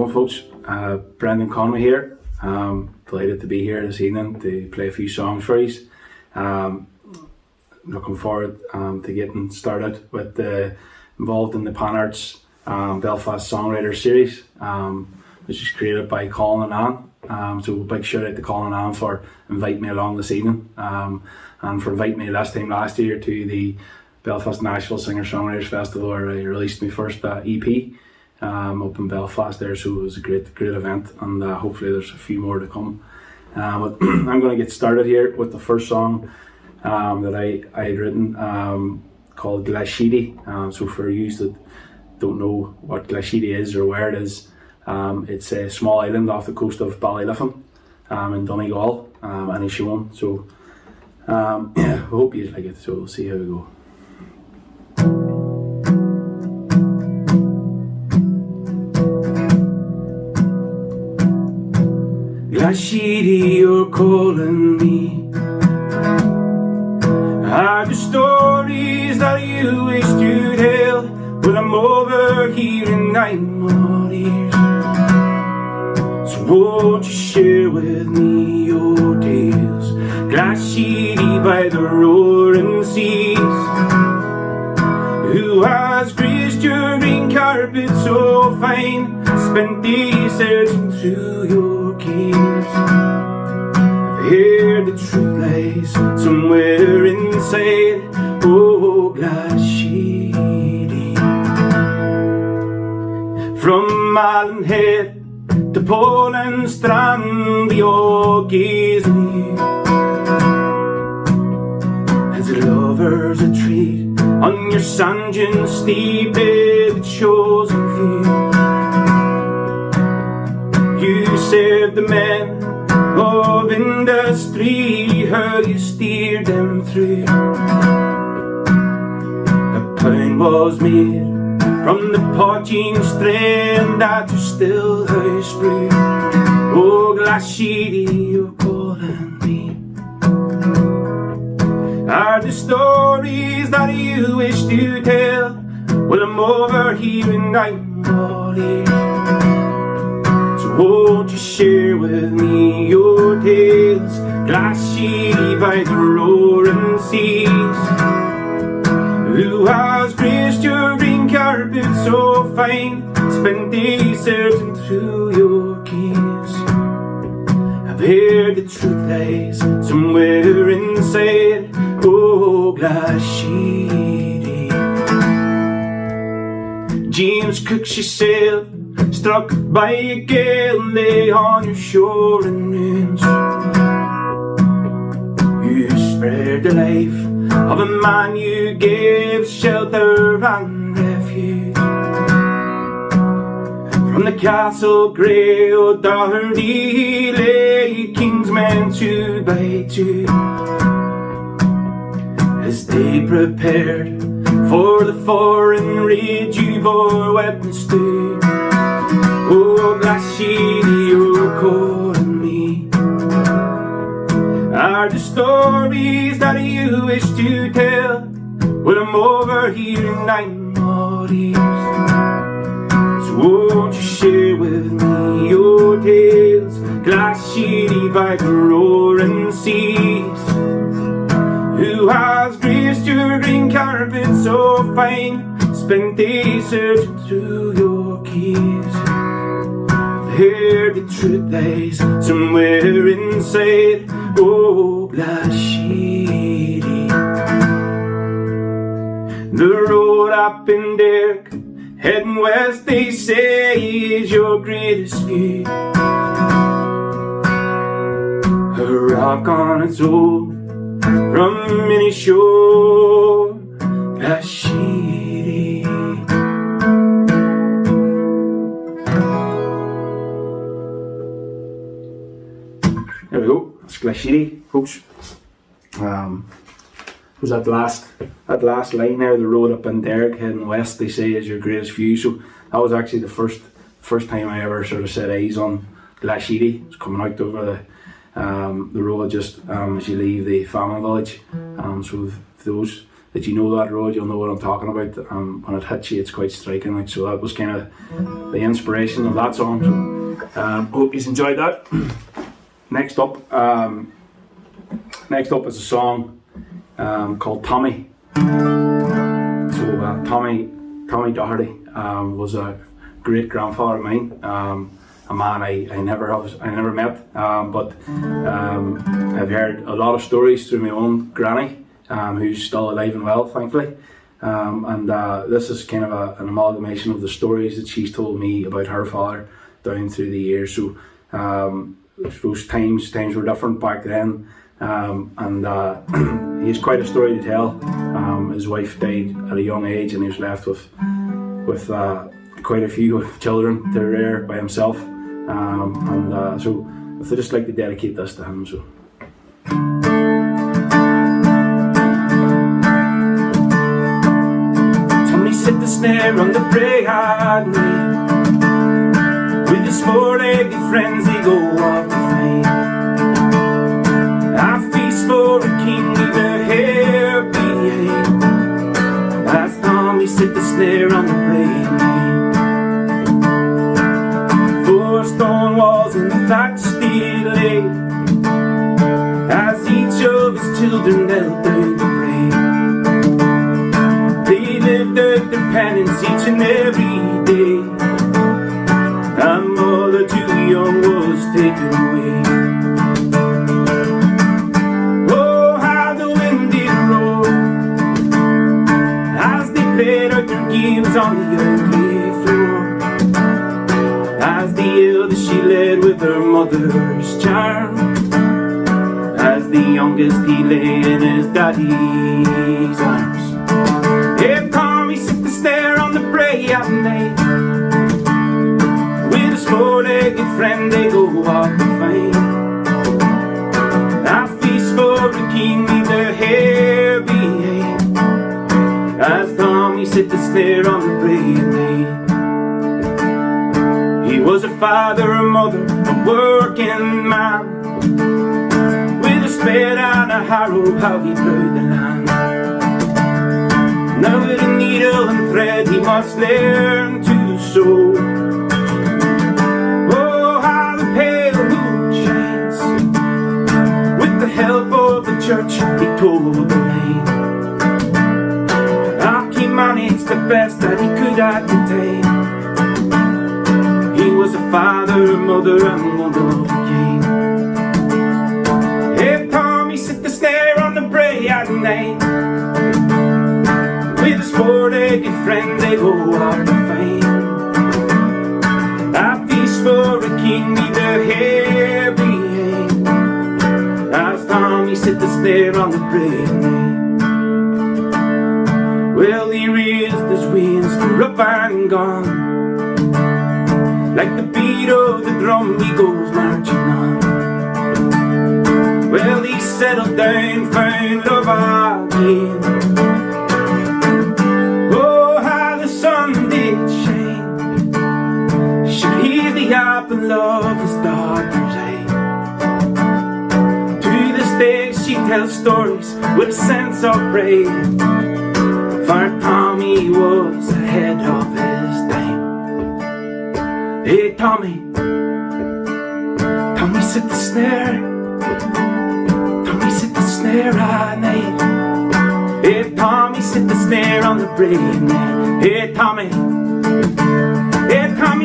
on folks, Brendan Conway here. Delighted to be here this evening to play a few songs for you. Looking forward to getting started with involved in the Panarts Belfast Songwriters series, which is created by Colin and Anne. So a big shout out to Colin and Anne for inviting me along this evening, and for inviting me last year to the Belfast Nashville Singer-Songwriters Festival, where I released my first EP up in Belfast there. So it was a great event, and hopefully there's a few more to come. But I'm going to get started here with the first song that I had written, called Glashidi. So for you that don't know what Glashidi is or where it is, it's a small island off the coast of Ballyliffin in Donegal, and Ishiwan. So I hope you like it, so we'll see how we go. Glashidi, you're calling me. Are the stories that you wish to tell? Well, I'm over here and I'm all ears. So won't you share with me your tales? Glashidi by the roaring seas. Who has graced your green carpet so fine? Spent days searching through your caves. I've heard the truth lies somewhere inside. Oh, Glashidi. From Island Head to Poland Strand, we all gaze on you as a lover's retreat on your sand dune steep with chosen few. You served the men of industry, how you steered them through. A pound was made from the parching strand that you still house brew. Oh, Glashidi, you're calling me. Are the stories that you wish to tell? Well, I'm over here and I'm all ears. So won't you share with me your tales? Glashidi by the roaring seas. Who has graced your green carpet so fine? Spent days searching through your caves. I've heard the truth lies somewhere inside. Oh, Glashidi. James Cook, she sailed, struck by a gale, lay on your shore in ruins. You spared the life of a man, you gave shelter and refuge. From the castle grey O'Doherty lay kingsmen two by two, as they prepared for the foreign raid you bore witness to. Oh, Glashidi, you're calling me. Are the stories that you wish to tell? Well, I'm over here and I'm all ears. So won't you share with me your tales? Glashidi by the roaring seas. Who has graced your green carpet so fine? Spent days searching through your caves. Heard the truth lies somewhere inside. Oh, Glashidi. The road up in Derg, heading west, they say, is your greatest view. A rock on its own from any shore, Glashidi. There we go, that's Glashidi, folks. Was that last line there, the road up in Derg, heading west, they say, is your greatest view. So that was actually the first time I ever sort of set eyes on Glashidi. It's coming out over the road just as you leave the famine village. So those that you know that road, you'll know what I'm talking about. When it hits you, it's quite striking. Like, so that was kind of the inspiration of that song. So hope you enjoyed that. Next up is a song called Tommy. So Tommy Doherty was a great grandfather of mine. A man I never met, but I've heard a lot of stories through my own granny, who's still alive and well, thankfully. And this is kind of an amalgamation of the stories that she's told me about her father down through the years. So I suppose times were different back then, and he has quite a story to tell. His wife died at a young age, and he was left with quite a few children to rear by himself. So I'd just like to dedicate this to him. So. Tommy set the snare on the brayhead with his four-legged friends, they go off to fight. I feast for a king with a hair behave. As Tommy set the snare on the brayhead. Stone walls and the thatch steel lay, as each of his children knelt out to pray. They lived out their penance each and every day. A mother too young was taken away. Oh, how the wind did roar as they played out their games on the early floor. As the eldest she led with her mother's charm, as the youngest he lay in his daddy's arms. If Tommy set the snare on the bray at night, with his four-legged friend they go off to fight. I feast for the king with the hair behave, as Tommy set the snare on the bray at night. He was a father, a mother, a working man, with a spade and a harrow, how he plowed the land. Now with a needle and thread he must learn to sew. Oh, how the pale moon shines, with the help of the church he told the line. Ah, he managed the best that he could at the time. He was a father, a mother, and one of the king. If Tommy set the snare on the bray at night, with his four-legged friend they go out to fight. A feast for a king with a hair behave, as Tommy set the snare on the bray at night. Well, he raised his wings, they're up and gone. Like the beat of the drum he goes marching on. Well, he settled down, found love again. Oh, how the sun did shine, should hear the apple of his daughter's eye. To this day she tells stories with a sense of pride, for Tommy was ahead of his time. Hey Tommy, Tommy set the snare, Tommy set the snare at night. Hey Tommy set the snare on the bray at night. Hey Tommy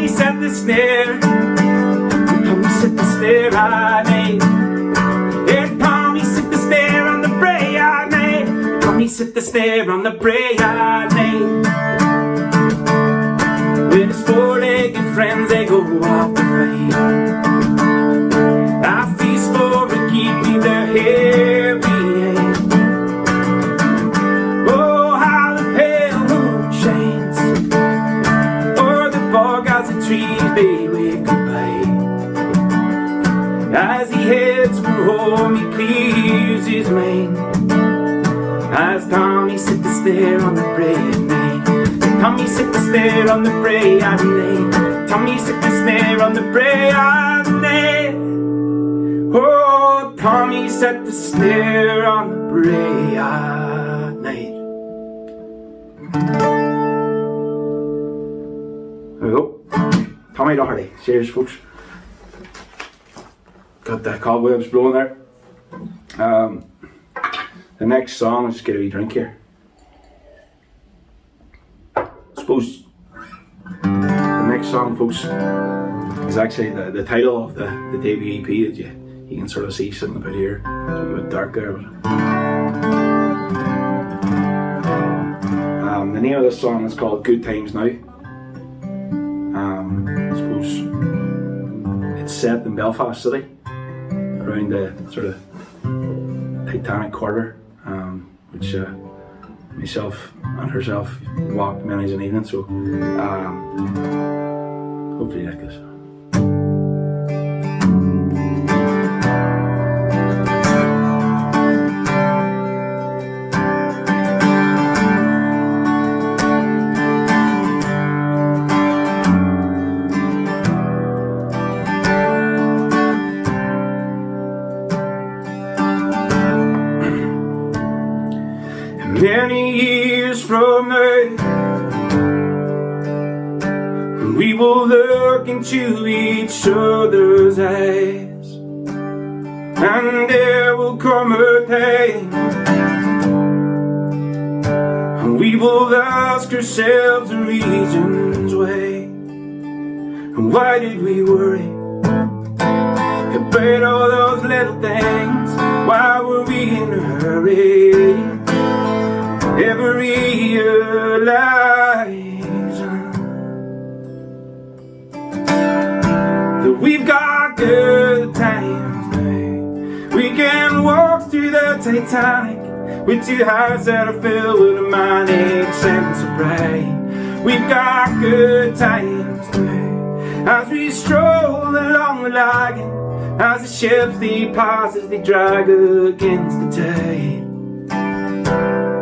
set the snare, Tommy set the snare at night. Hey Tommy set the snare on the bray at night. Tommy set the snare on the bray at night. With his four-legged friends they go off to fight. I feast for a king with their hair behave. Oh, how the pale moon shines o'er the bog as the trees they wave goodbye. As he heads for home he clears his mind, as Tommy set the snare on the bray at night. Tommy set the snare on the bray at night. Tommy set the snare on the bray at night. Oh, Tommy set the snare on the bray at night. There we go. Tommy Doherty. Cheers, folks. Got the cobwebs blowing there. The next song, let's get a wee drink here. I suppose the next song, folks, is actually the title of the debut EP that you can sort of see sitting about here. It's a wee bit dark there. But the name of this song is called Good Times Now. I suppose it's set in Belfast City, around the sort of Titanic Quarter, which myself and herself walked many an evening, so hopefully you like this. Many years from now, we will look into each other's eyes, and there will come a time when we will ask ourselves the reasons why. And why did we worry about all those little things? Why were we in a hurry? Ever realize that we've got good times now? We can walk through the Titanic with two hearts that are filled with a manic sense of pride. We've got good times now as we stroll along the lagoon, as the ships they pass as they drag against the tide.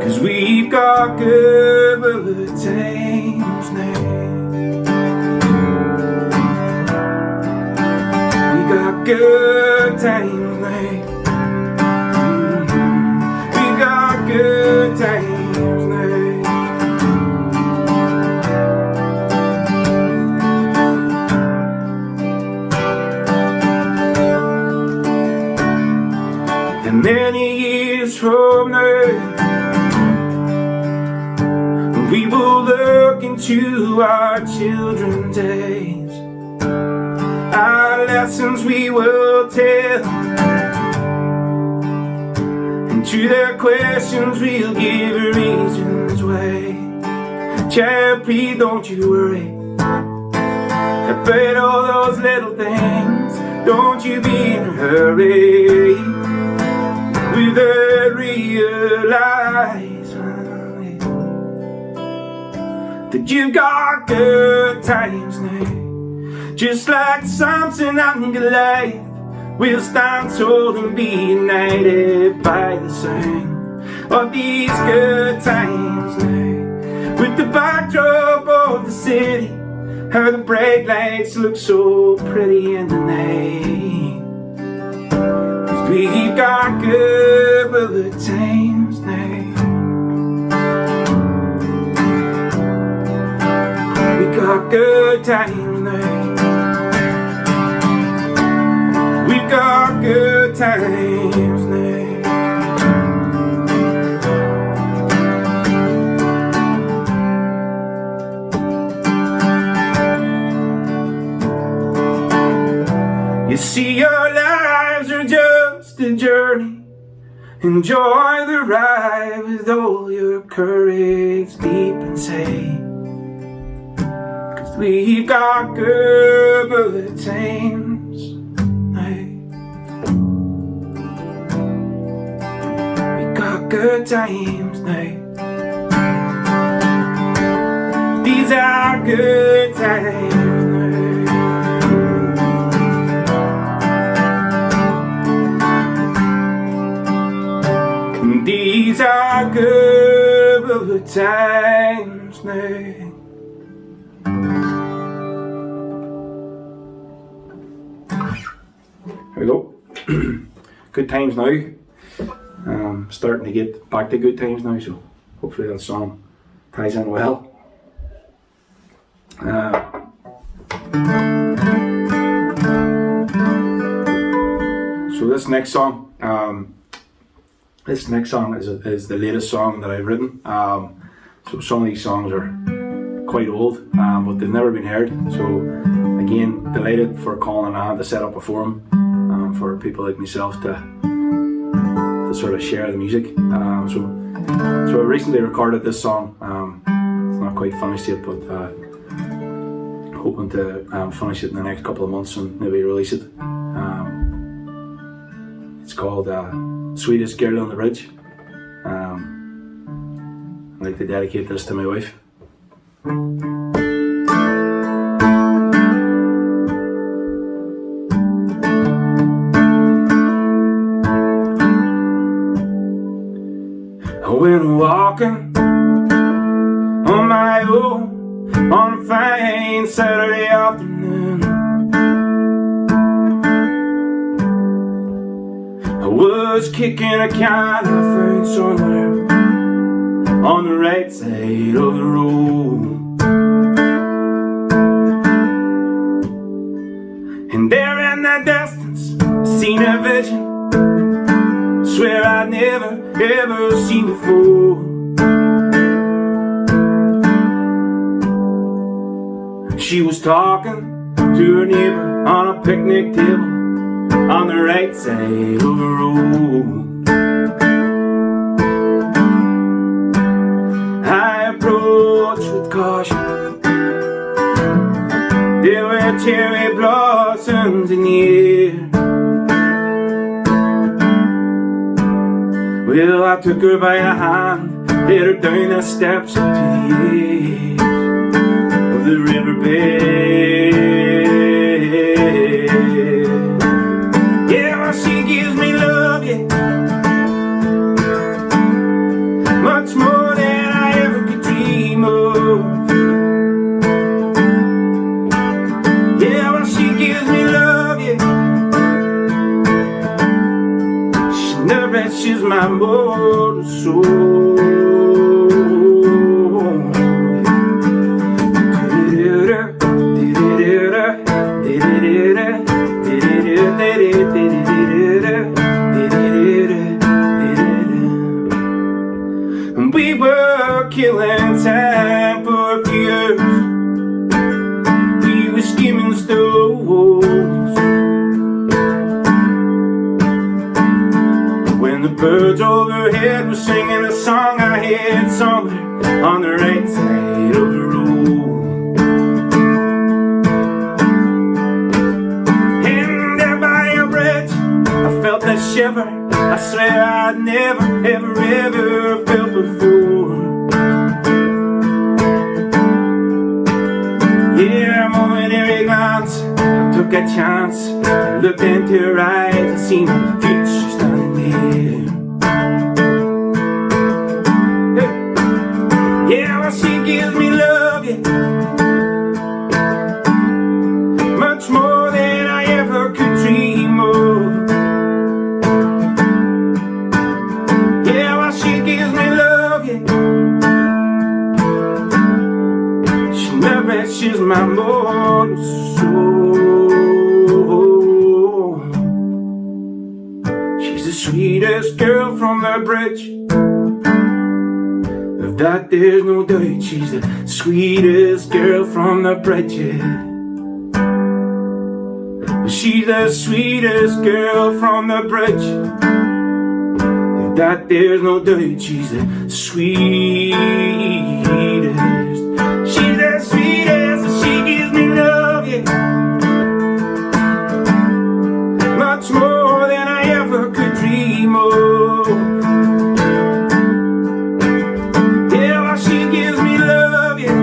'Cause we've got good times now. We got good times now. We got good times now. And many years from now, we will look into our children's eyes. Our lessons we will tell, and to their questions we'll give reasons why. Child, please don't you worry about all those little things. Don't you be in a hurry. We will realize that you've got good times now. Just like Samson and Goliath, we'll stand tall and be united by the sound of these good times now. With the backdrop of the city, how the bright lights look so pretty in the night. 'Cause we've got good times now. Got good times now. We've got good times now. You see, your lives are just a journey. Enjoy the ride with all your courage deep inside. We've got good times now. We've got good times now. These are good times now. These are good times now. There we go. Good times now. Starting to get back to good times now, so hopefully that song ties in well. So this next song is the latest song that I've written. So some of these songs are quite old, but they've never been heard. So again, delighted for Colin and Anne to set up a forum for people like myself to sort of share the music. So I recently recorded this song. It's not quite finished yet, but hoping to finish it in the next couple of months and maybe release it. It's called Swedish Girl on the Bridge. I'd like to dedicate this to my wife. I went walking on my own on a fine Saturday afternoon. I was kicking a can I found somewhere on the right side of the road. And there in the distance, I seen a vision, swear I'd never ever seen before. She was talking to her neighbor on a picnic table on the right side of the road. I approached with caution. There were cherry blossoms in the air. Well, I took her by the hand, led her down the steps up to the edge of the riverbed. Yeah, well, she gives me love, yeah, much more than I ever could dream of. Yeah, well, she gives me love, yeah, she nourishes my mortal soul. We were killing time for a few years. We were skimming stones. When the birds overhead were singing a song I had somewhere on the right side of the road. And there by a bridge I felt a shiver I swear I'd never, ever, ever felt before. Yeah, a momentary glance, I took a chance, I looked into her eyes and seen the future standing there. Hey. Yeah, well, she gives me love, yeah, much more than I ever could dream of. She's my mortal soul. She's the sweetest girl from the bridge. Of that there's no doubt. She's the sweetest girl from the bridge, yeah. She's the sweetest girl from the bridge. Of that there's no doubt. She's the sweetest. She's the sweetest, and she gives me love, yeah, much more than I ever could dream of. Yeah, well, she gives me love, yeah,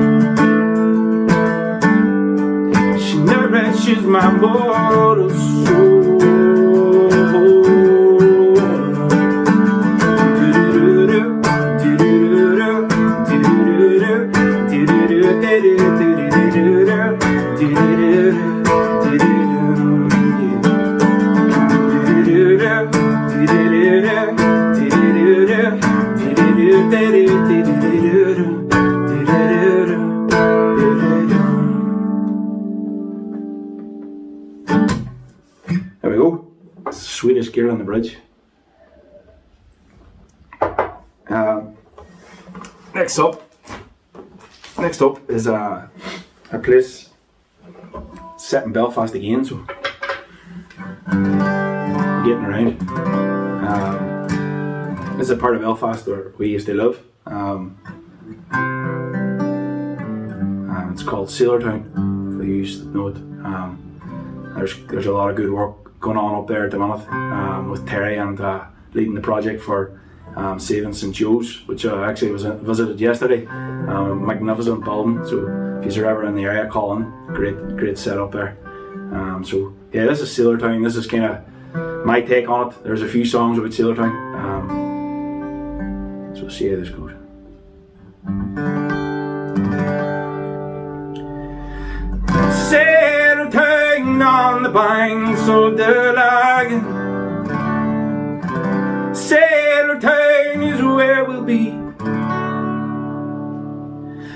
she nourishes my mortal soul. Swedish Girl on the Bridge. Next up is a place set in Belfast again, so getting around. This is a part of Belfast where we used to live. It's called Sailortown, if you used to know it. There's a lot of good work going on up there at the minute, with Terry and leading the project for Saving St Joe's, which I actually visited yesterday. Magnificent building, so if you're ever in the area, call in. Great setup there. So yeah, this is Sailortown. This is kind of my take on it. There's a few songs about Sailortown. So we'll see how this goes. Sailortown on the banks of the Lagan. Sailortown is where we'll be.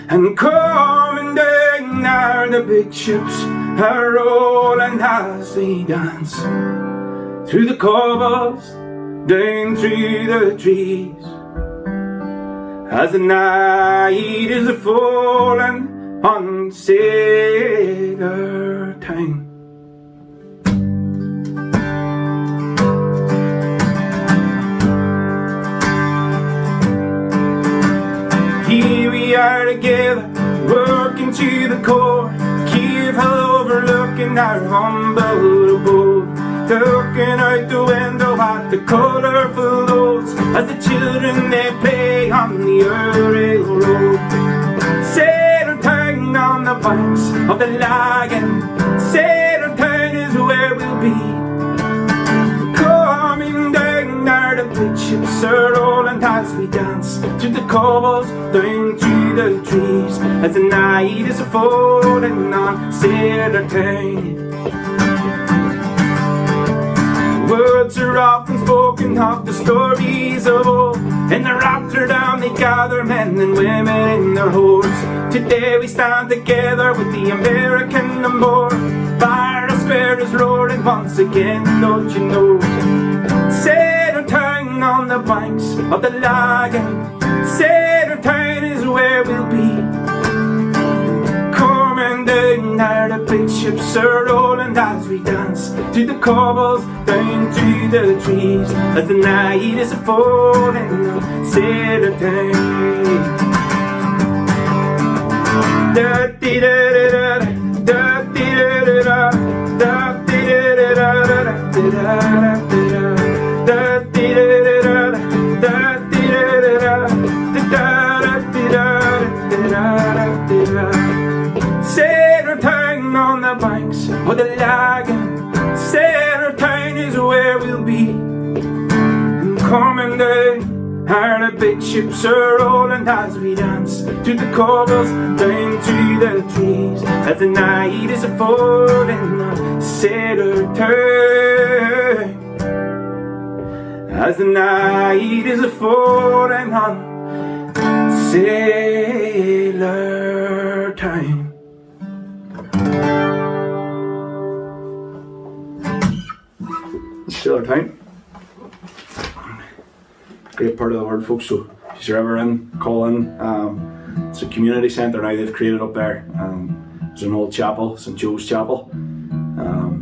And coming down are the big ships are rolling as they dance through the cobbles, down through the trees, as the night is falling on Sailortown. Here we are together, working to the core, careful overlooking our humble abode, looking out the window at the colourful roads as the children they play on the railroad. Sailortown on the banks of the Lagan, Sailortown is where we'll be. Coming down are the big ships are rolling as we dance through the cobbles, down through the trees, as the night is falling on Sailortown. Words are often spoken of the stories of old. In the Rotterdam they gather men and women in their hordes. Today we stand together with the American on board. Fire square is roaring once again, don't you know? Sailortown on the banks of the Lagan, Sailortown is where we'll be. Coming down are the big ships are rolling as we dance through the cobbles, down through the trees, as the night is falling on Sailortown. Da dee da da da da dee da da da dee da da da da. Sailortown on the banks of the Lagan, Sailortown is where we'll be. And coming down are the big ships are rolling as we dance through the cobbles, down through the trees, as the night is falling on Sailortown. As the night is falling on Sailortown. Sailortown. Great part of the world, folks. So if you're ever in, call in. It's a community centre now they've created up there. There's an old chapel, St Joe's Chapel.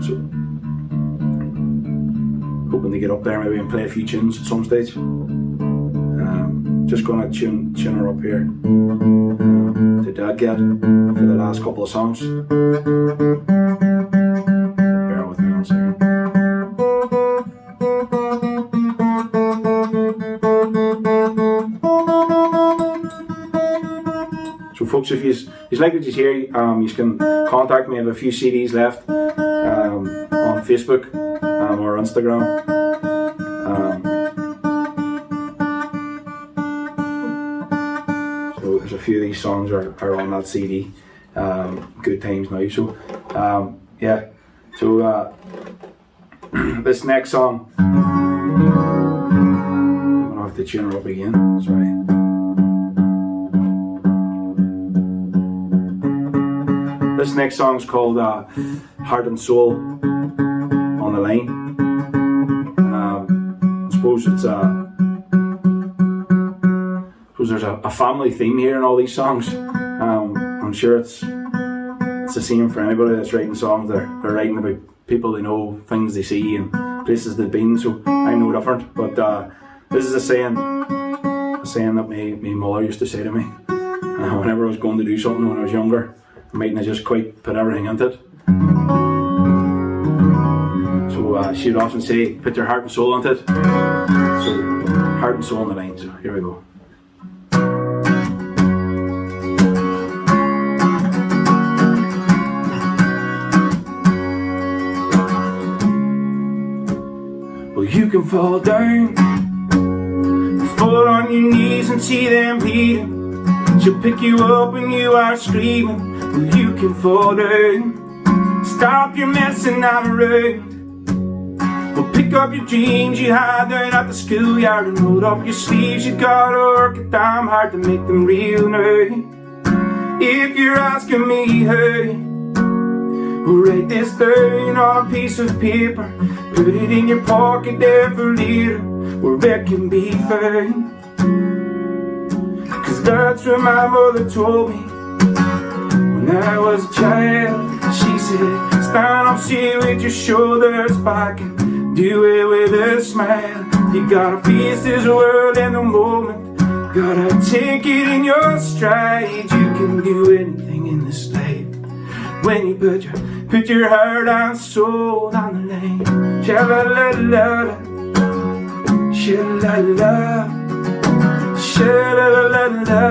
So hoping to get up there maybe and play a few tunes at some stage. Just gonna tune her up here to Dad Get for the last couple of songs. Bear with me one second. So folks, if you like what you hear, you can contact me. I have a few CDs left on Facebook or Instagram. So there's a few of these songs are on that CD. Good times now. So yeah. So this next song, I'm gonna have to tune her up again. Sorry. This next song is called Heart and Soul on the Line. suppose it's there's a family theme here in all these songs. I'm sure it's the same for anybody that's writing songs. They're writing about people they know, things they see, and places they've been. So I'm no different. But this is a saying that my mother used to say to me whenever I was going to do something when I was younger. I mightn't have just quite put everything into it. So she'd often say, "Put your heart and soul into it." So heart and soul on the line. So here we go. Well, you can fall down, fall on your knees and see them bleeding. She'll pick you up when you are screaming. Well, you can fall down, stop your messing out around. Well, pick up your dreams you had down at the schoolyard and roll up your sleeves. You gotta work it damn hard to make them real now. If you're asking me how, well, write this down on a piece of paper, put it in your pocket there for later, where it can be found. Cause that's what my mother told me when I was a child. She said, stand up straight with your shoulders back and do it with a smile. You gotta face this world in the moment, gotta take it in your stride. You can do anything in this life when you put your heart and soul on the line. Sha-la-la-la-la, sha-la-la, sha-la-la-la-la,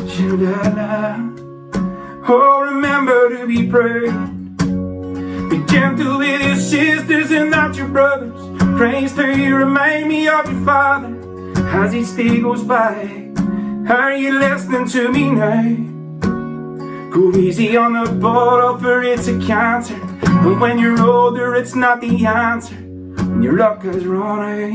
sha-la-la. Oh, remember to be proud, be gentle with your sisters and not your brothers. Praise to you, remind me of your father as each day goes by. Are you listening to me now? Go easy on the bottle, for it's a cancer. And when you're older, it's not the answer, when your luck has run out.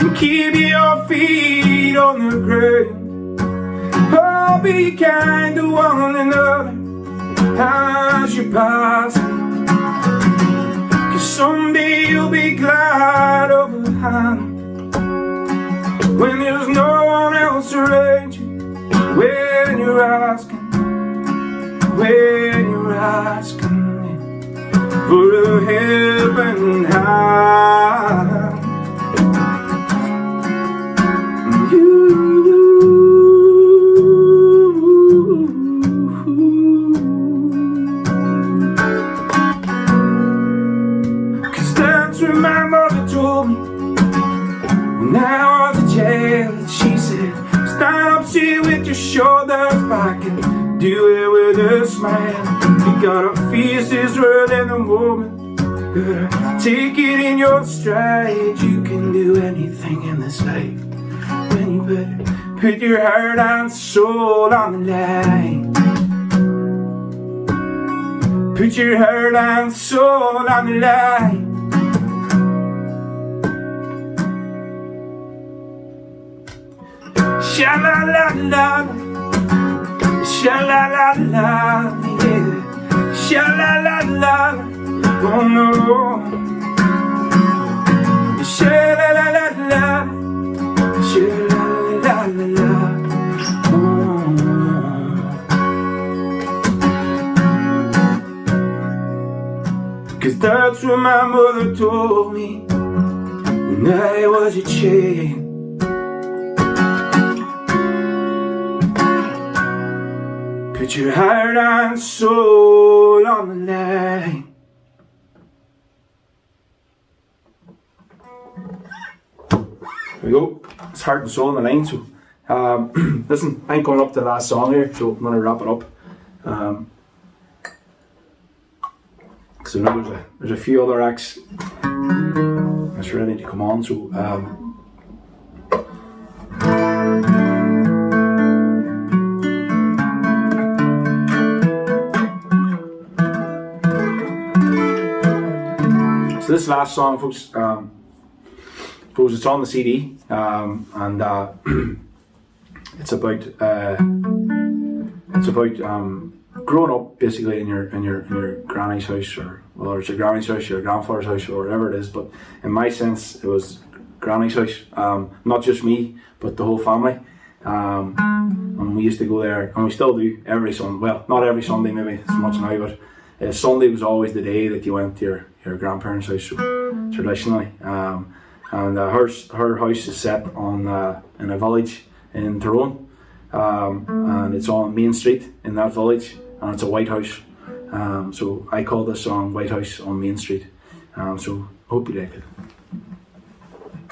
And keep your feet on the ground. Oh, be kind to one another as you pass. Someday you'll be glad of a hand when there's no one else around you. When you're asking for a helping hand. My mother told me when I was a child. She said, stand up straight with your shoulders back and do it with a smile. You gotta face this world in the moment, gotta take it in your stride. You can do anything in this life when you put your heart and soul on the line. Put your heart and soul on the line. Sha-la-la-la, sha-la-la-la, yeah. Sha-la-la-la, oh no. Sha-la-la-la-la, sha-la-la-la-la, oh. Cause that's what my mother told me when I was a child. Put your heart and soul on the line. There we go. It's heart and soul on the line. So, listen, I'm going up to the last song here, so I'm going to wrap it up. Because I know there's a few other acts that's ready to come on. So, so this last song, folks, it's on the CD, and it's about growing up basically in your granny's house, or whether it's your granny's house, your grandfather's house, or whatever it is. But in my sense, it was granny's house. Not just me, but the whole family. And we used to go there, and we still do every Sunday. Well, not every Sunday, maybe as much now, but Sunday was always the day that you went to your grandparents' house, so, traditionally. And her house is set on in a village in Tyrone, and it's on Main Street in that village, and it's a white house. So I call this song White House on Main Street. So hope you like it.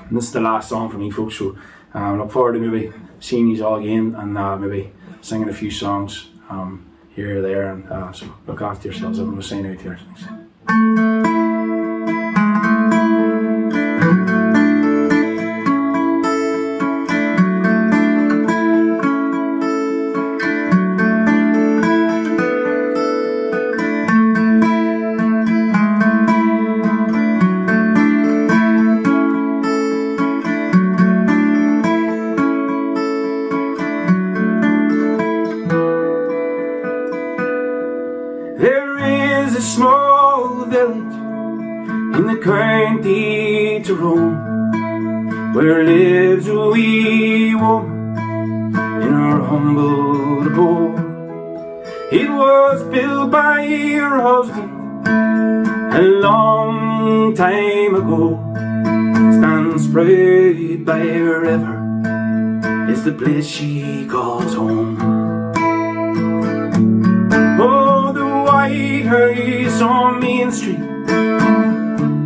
And this is the last song for me, folks, so look forward to maybe seeing you all again, and maybe singing a few songs here or there, and so look after yourselves. I'm going to sign out here. Thanks. Small village in the county Tyrone, where lives a wee woman in her humble abode. It was built by her husband a long time ago. Stands proud by a river, it's the place she calls home. Oh, the White House on Main Street,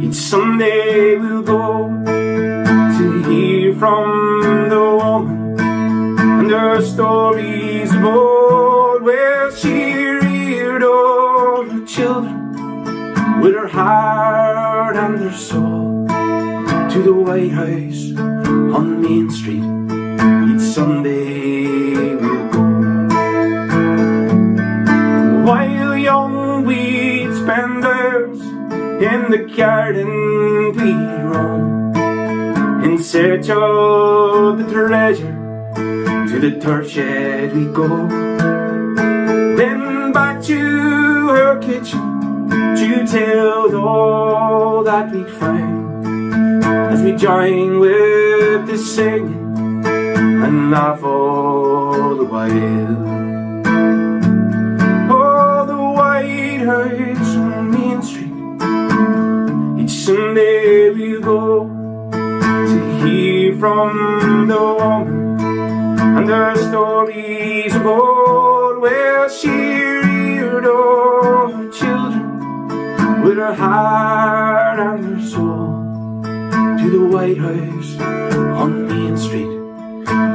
each Sunday we'll go to hear from the woman and her stories of old, where she reared all her children with her heart and her soul. To the White House on Main Street, each Sunday we'll go. While young we'd spend hours in the garden we'd roam, in search of the treasure. To the turf shed we go, then back to her kitchen to tell all that we'd found, as we join with the singing and laugh all the while. White House on Main Street, each Sunday we'll go to hear from the woman and her stories of old, where she reared all her children with her heart and her soul. To the White House on Main Street,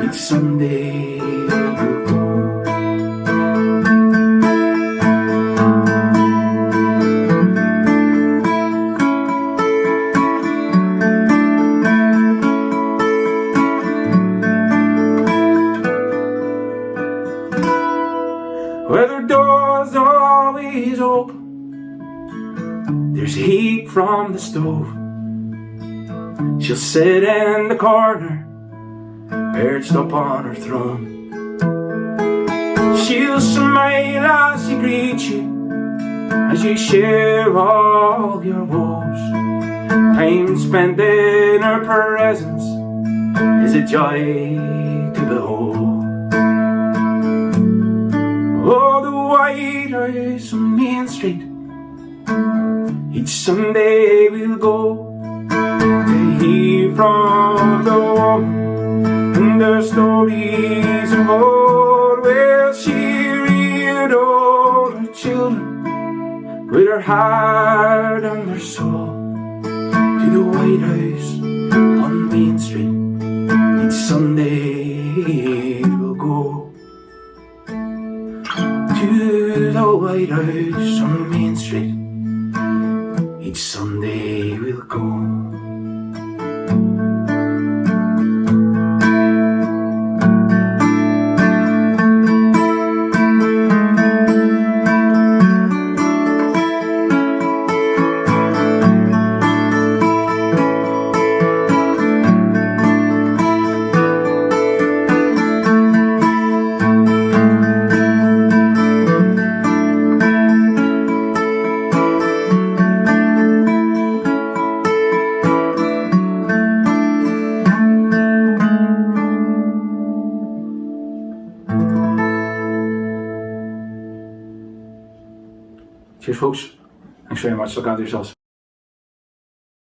each Sunday we'll go. Where the door's always open, there's heat from the stove. She'll sit in the corner, perched up on her throne. She'll smile as she greets you, as you share all your woes. Time spent in her presence is a joy to behold. Oh, the White House on Main Street, each Sunday we'll go to hear from the woman and her stories of old, where she reared all her children with her heart and her soul. To the White House on Main Street, each Sunday we'll go. To the White House on Main Street, each Sunday we'll go. Cheers, folks. Thanks very much. Look after yourselves.